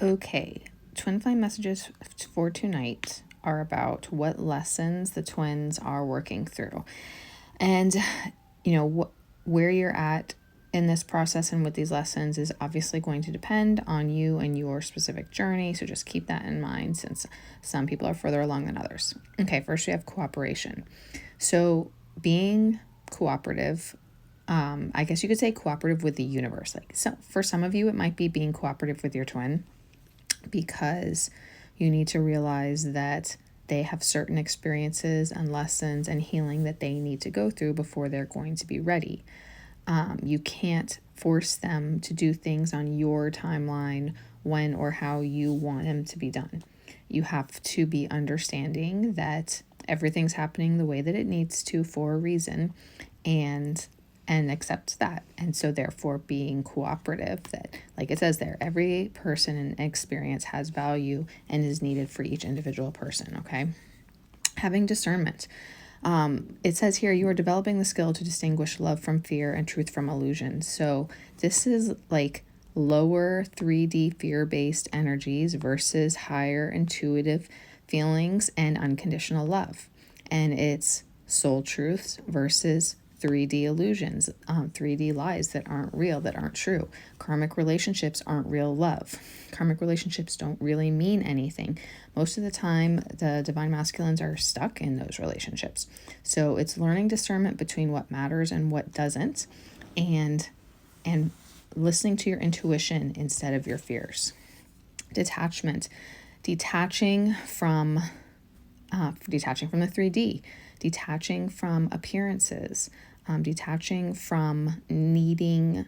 Okay, twin flame messages for tonight are about what lessons the twins are working through. And, where you're at in this process and with these lessons is obviously going to depend on you and your specific journey. So just keep that in mind since some people are further along than others. Okay, first we have cooperation. So being cooperative, I guess you could say cooperative with the universe. Like, so for some of you, it might be being cooperative with your twin because you need to realize that they have certain experiences and lessons and healing that they need to go through before they're going to be ready. You can't force them to do things on your timeline when or how you want them to be done. You have to be understanding that everything's happening the way that it needs to for a reason, and accept that. And so therefore being cooperative, that like it says there, every person and experience has value and is needed for each individual person. Okay. Having discernment. It says here, you are developing the skill to distinguish love from fear and truth from illusion. So this is like lower 3D fear-based energies versus higher intuitive feelings and unconditional love. And it's soul truths versus 3D illusions, 3D lies that aren't real, that aren't true. Karmic relationships aren't real love. Karmic relationships don't really mean anything. Most of the time, the divine masculines are stuck in those relationships. So it's learning discernment between what matters and what doesn't, and listening to your intuition instead of your fears. Detachment, detaching from the 3D, detaching from appearances, detaching from needing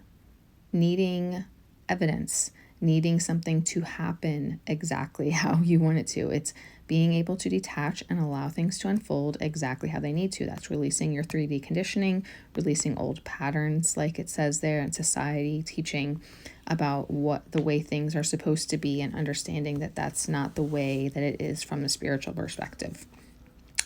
evidence, needing something to happen exactly how you want it to. It's being able to detach and allow things to unfold exactly how they need to. That's releasing your 3D conditioning, releasing old patterns, like it says there in society, teaching about what the way things are supposed to be, and understanding that that's not the way that it is from the spiritual perspective.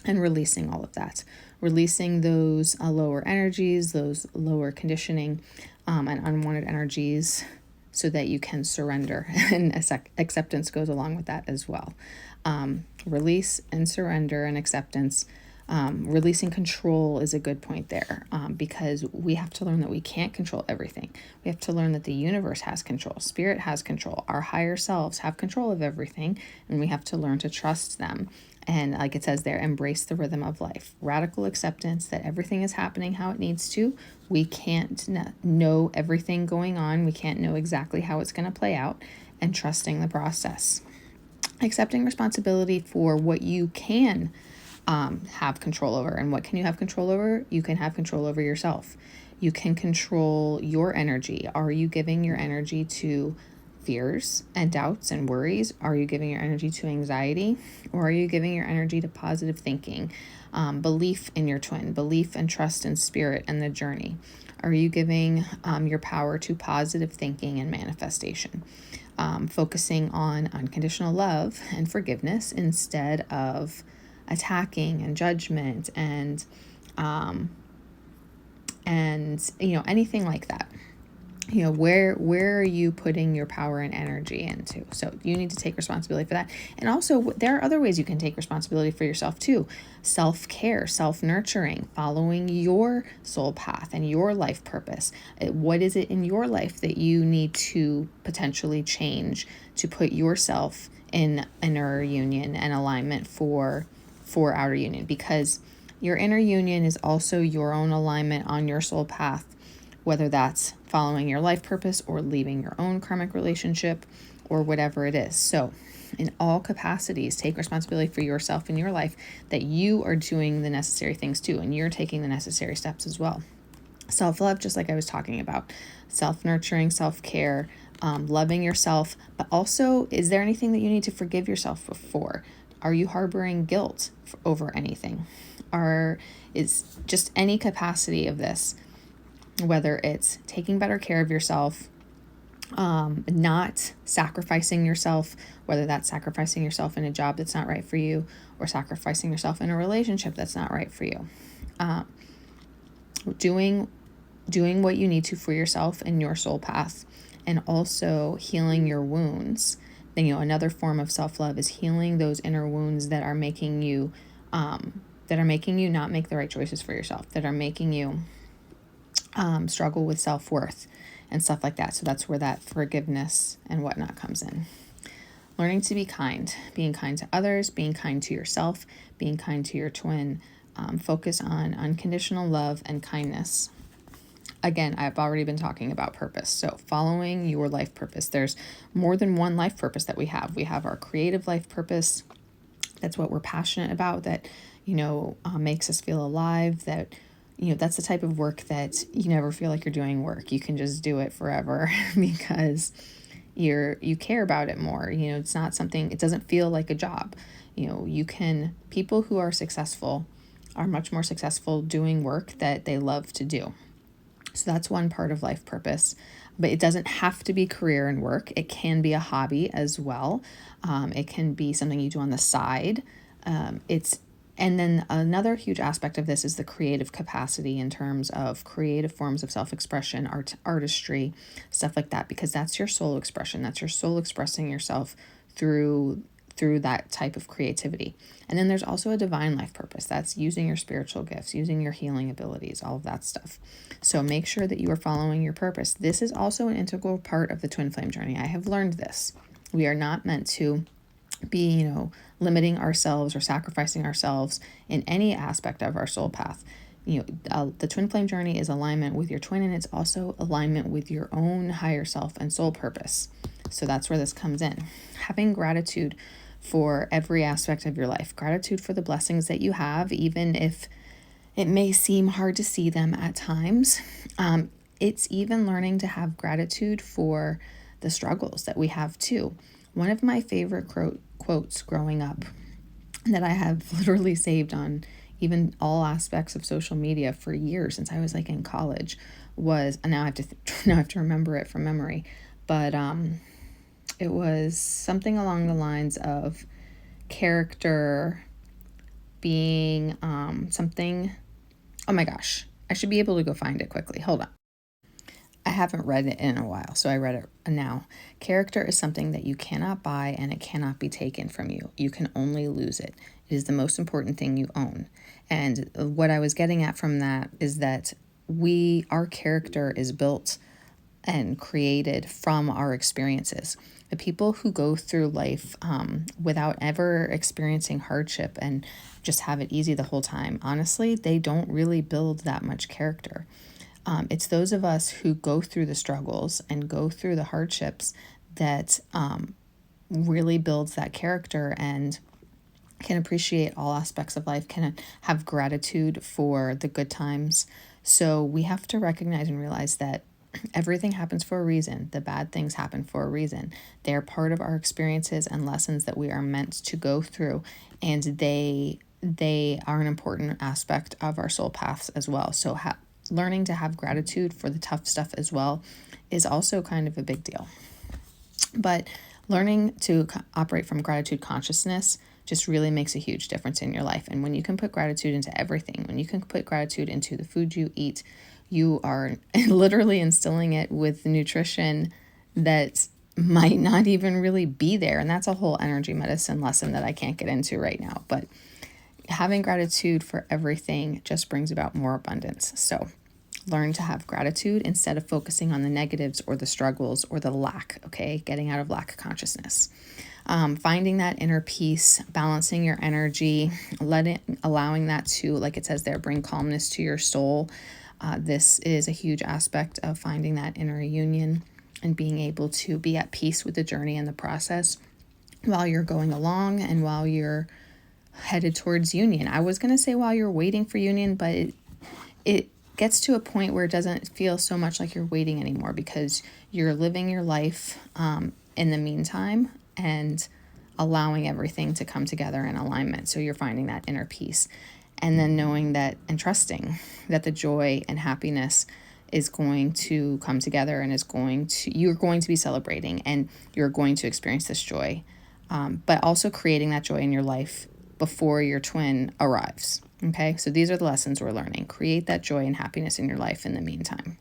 And releasing all of that, releasing those lower energies, those lower conditioning, and unwanted energies, so that you can surrender. And acceptance goes along with that as well. Release and surrender and acceptance. Releasing control is a good point there, because we have to learn that we can't control everything. We have to learn that the universe has control, spirit has control, our higher selves have control of everything, and we have to learn to trust them. And like it says there, embrace the rhythm of life. Radical acceptance that everything is happening how it needs to. We can't know everything going on. We can't know exactly how it's going to play out, and trusting the process. Accepting responsibility for what you can have control over. And what can you have control over? You can have control over yourself. You can control your energy. Are you giving your energy to fears and doubts and worries? Are you giving your energy to anxiety? Or are you giving your energy to positive thinking, belief in your twin, belief and trust in spirit and the journey? Are you giving your power to positive thinking and manifestation? Focusing on unconditional love and forgiveness instead of attacking and judgment and anything like that. Where are you putting your power and energy into? So you need to take responsibility for that. And also, there are other ways you can take responsibility for yourself too. Self-care, self-nurturing, following your soul path and your life purpose. What is it in your life that you need to potentially change to put yourself in inner union and alignment for outer union? Because your inner union is also your own alignment on your soul path, whether that's following your life purpose or leaving your own karmic relationship or whatever it is. So in all capacities, take responsibility for yourself in your life, that you are doing the necessary things too, and you're taking the necessary steps as well. Self-love, just like I was talking about, self-nurturing, self-care, loving yourself, but also, is there anything that you need to forgive yourself for? Are you harboring guilt over anything? Is just any capacity of this, whether it's taking better care of yourself, not sacrificing yourself, whether that's sacrificing yourself in a job that's not right for you, or sacrificing yourself in a relationship that's not right for you. Doing what you need to for yourself in your soul path, and also healing your wounds Another form of self-love is healing those inner wounds that are making you not make the right choices for yourself, that are making you struggle with self-worth and stuff like that. So that's where that forgiveness and whatnot comes in. Learning to be kind, being kind to others, being kind to yourself, being kind to your twin. Focus on unconditional love and kindness. Again, I've already been talking about purpose. So following your life purpose. There's more than one life purpose that we have. We have our creative life purpose. That's what we're passionate about, that, makes us feel alive, that, that's the type of work that you never feel like you're doing work. You can just do it forever because you care about it more. It's not something, it doesn't feel like a job. People who are successful are much more successful doing work that they love to do. So that's one part of life purpose, but it doesn't have to be career and work. It can be a hobby as well. It can be something you do on the side. And then another huge aspect of this is the creative capacity in terms of creative forms of self-expression, artistry, stuff like that, because that's your soul expression. That's your soul expressing yourself through that type of creativity. And then there's also a divine life purpose. That's using your spiritual gifts, using your healing abilities, all of that stuff. So make sure that you are following your purpose. This is also an integral part of the twin flame journey. I have learned this. We are not meant to be, limiting ourselves or sacrificing ourselves in any aspect of our soul path. The twin flame journey is alignment with your twin, and it's also alignment with your own higher self and soul purpose. So that's where this comes in. Having gratitude for every aspect of your life, gratitude for the blessings that you have, even if it may seem hard to see them at times. It's even learning to have gratitude for the struggles that we have too. One of my favorite quotes growing up that I have literally saved on even all aspects of social media for years, since I was like in college, was, and now I have to remember it from memory, but it was something along the lines of character being something. Oh my gosh, I should be able to go find it quickly. Hold on. I haven't read it in a while, so I read it now. Character is something that you cannot buy and it cannot be taken from you. You can only lose it. It is the most important thing you own. And what I was getting at from that is that our character is built and created from our experiences. The people who go through life without ever experiencing hardship and just have it easy the whole time, honestly, they don't really build that much character. It's those of us who go through the struggles and go through the hardships that really builds that character and can appreciate all aspects of life, can have gratitude for the good times. So we have to recognize and realize that everything happens for a reason. The bad things happen for a reason. They're part of our experiences and lessons that we are meant to go through, and they are an important aspect of our soul paths as well. So learning to have gratitude for the tough stuff as well is also kind of a big deal. But learning to operate from gratitude consciousness just really makes a huge difference in your life. And when you can put gratitude into everything, when you can put gratitude into the food you eat, you are literally instilling it with nutrition that might not even really be there. And that's a whole energy medicine lesson that I can't get into right now. But having gratitude for everything just brings about more abundance. So learn to have gratitude instead of focusing on the negatives or the struggles or the lack, okay? Getting out of lack consciousness. Finding that inner peace, balancing your energy, allowing that to, like it says there, bring calmness to your soul. This is a huge aspect of finding that inner union and being able to be at peace with the journey and the process while you're going along and while you're headed towards union. I was going to say while you're waiting for union, but it gets to a point where it doesn't feel so much like you're waiting anymore, because you're living your life in the meantime and allowing everything to come together in alignment. So you're finding that inner peace, and then knowing that and trusting that the joy and happiness is going to come together and you're going to be celebrating and you're going to experience this joy, but also creating that joy in your life before your twin arrives. Okay, so these are the lessons we're learning. Create that joy and happiness in your life in the meantime.